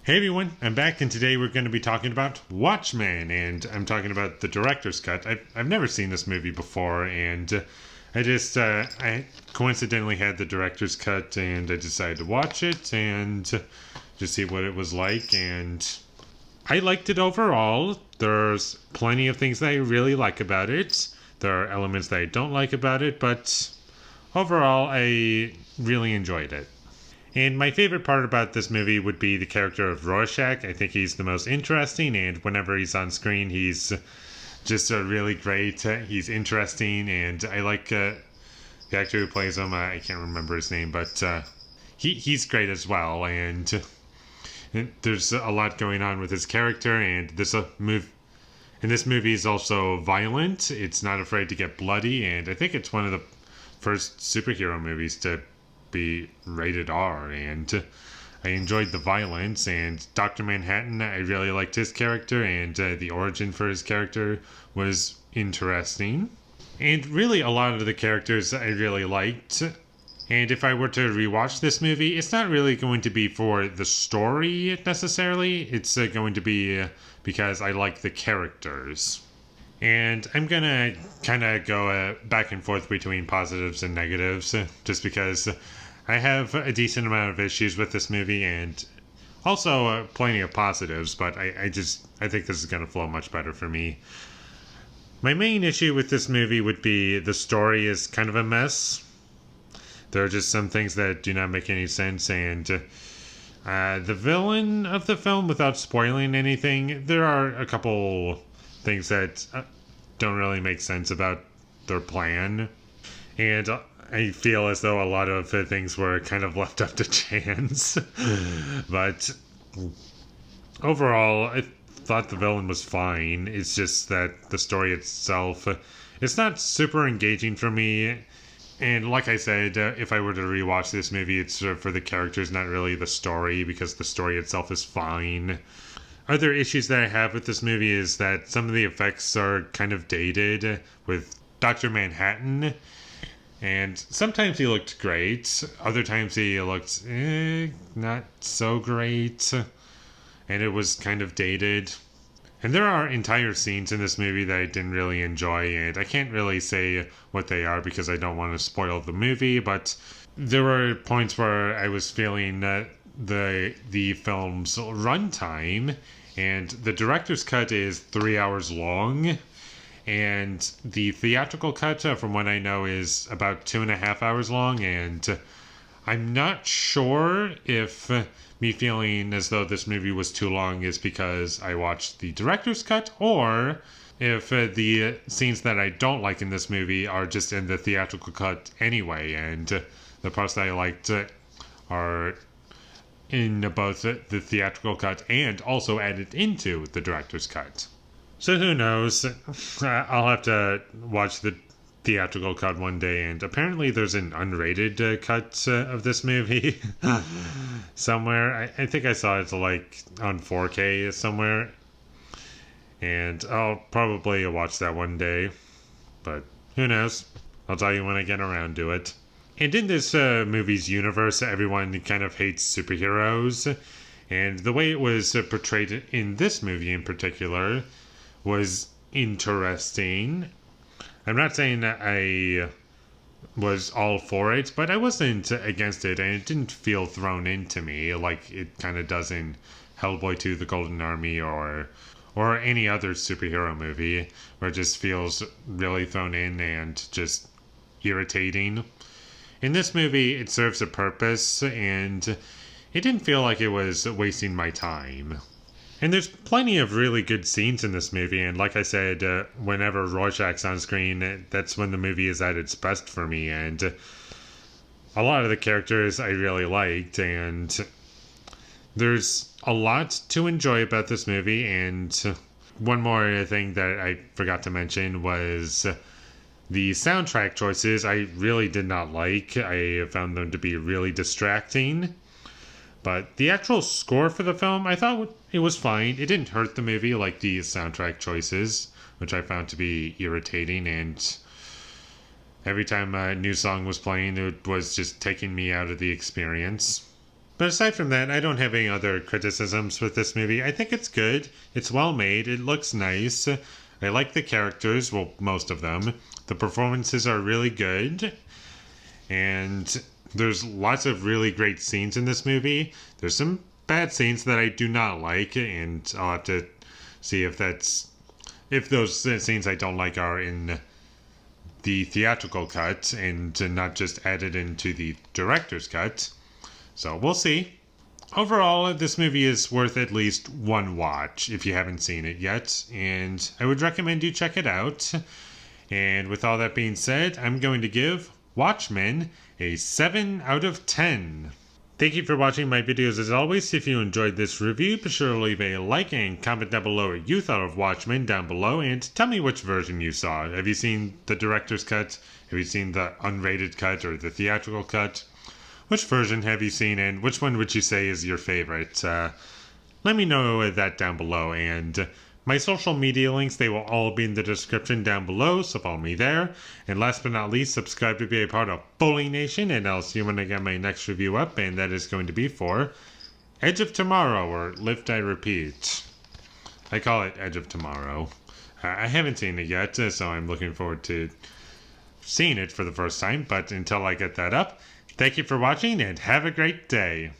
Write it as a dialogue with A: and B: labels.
A: Hey everyone, I'm back, and today we're going to be talking about Watchmen, and I'm talking about the director's cut. I've never seen this movie before, and I coincidentally had the director's cut, and I decided to watch it and just see what it was like, and I liked it overall. There's plenty of things that I really like about it. There are elements that I don't like about it, but overall, I really enjoyed it. And my favorite part about this movie would be the character of Rorschach. I think he's the most interesting, and whenever he's on screen, he's just really great. He's interesting, and I like the actor who plays him. I can't remember his name, but he's great as well. And there's a lot going on with his character, and this movie is also violent. It's not afraid to get bloody, and I think it's one of the first superhero movies to be rated R, and I enjoyed the violence. And Dr. Manhattan, I really liked his character, and the origin for his character was interesting. And really, a lot of the characters I really liked. And if I were to rewatch this movie, it's not really going to be for the story necessarily. It's going to be because I like the characters. And I'm going to kind of go back and forth between positives and negatives, just because I have a decent amount of issues with this movie, and also plenty of positives, but I think this is going to flow much better for me. My main issue with this movie would be the story is kind of a mess. There are just some things that do not make any sense, and the villain of the film, without spoiling anything, there are a couple things that don't really make sense about their plan. And I feel as though a lot of things were kind of left up to chance. But overall, I thought the villain was fine. It's just that the story itself, it's not super engaging for me. And like I said, if I were to rewatch this movie, it's for the characters, not really the story, because the story itself is fine. Other issues that I have with this movie is that some of the effects are kind of dated with Dr. Manhattan. And sometimes he looked great. Other times he looked not so great. And it was kind of dated. And there are entire scenes in this movie that I didn't really enjoy. And I can't really say what they are because I don't want to spoil the movie. But there were points where I was feeling the film's runtime. And the director's cut is 3 hours long. And the theatrical cut, from what I know, is about 2.5 hours long. And I'm not sure if me feeling as though this movie was too long is because I watched the director's cut, or if the scenes that I don't like in this movie are just in the theatrical cut anyway. And the parts that I liked are in both the theatrical cut and also added into the director's cut. So who knows? I'll have to watch the theatrical cut one day, and apparently there's an unrated cut of this movie somewhere. I think I saw it like on 4K somewhere, and I'll probably watch that one day, but who knows? I'll tell you when I get around to it. And in this movie's universe, everyone kind of hates superheroes, and the way it was portrayed in this movie in particular was interesting. I'm not saying that I was all for it, but I wasn't against it, and it didn't feel thrown into me like it kind of does in Hellboy 2: The Golden Army or any other superhero movie, where it just feels really thrown in and just irritating. In this movie, it serves a purpose, and it didn't feel like it was wasting my time. And there's plenty of really good scenes in this movie, and like I said, whenever Rorschach's on screen, that's when the movie is at its best for me, and a lot of the characters I really liked, and there's a lot to enjoy about this movie. And one more thing that I forgot to mention was the soundtrack choices I really did not like. I found them to be really distracting. But the actual score for the film, I thought it was fine. It didn't hurt the movie like the soundtrack choices, which I found to be irritating. And every time a new song was playing, it was just taking me out of the experience. But aside from that, I don't have any other criticisms with this movie. I think it's good. It's well made. It looks nice. I like the characters, well, most of them. The performances are really good. And there's lots of really great scenes in this movie. There's some bad scenes that I do not like, and I'll have to see if those scenes I don't like are in the theatrical cut and not just added into the director's cut. So we'll see. Overall, this movie is worth at least one watch if you haven't seen it yet, and I would recommend you check it out. And with all that being said, I'm going to give Watchmen a 7 out of 10. Thank you for watching my videos as always. If you enjoyed this review, be sure to leave a like and comment down below what you thought of Watchmen down below, and tell me which version you saw. Have you seen the director's cut? Have you seen the unrated cut or the theatrical cut? Which version have you seen, and which one would you say is your favorite? Let me know that down below, and my social media links, they will all be in the description down below, so follow me there. And last but not least, subscribe to be a part of Foley Nation, and I'll see you when I get my next review up, and that is going to be for Edge of Tomorrow, or Lift I Repeat. I call it Edge of Tomorrow. I haven't seen it yet, so I'm looking forward to seeing it for the first time, but until I get that up, thank you for watching, and have a great day.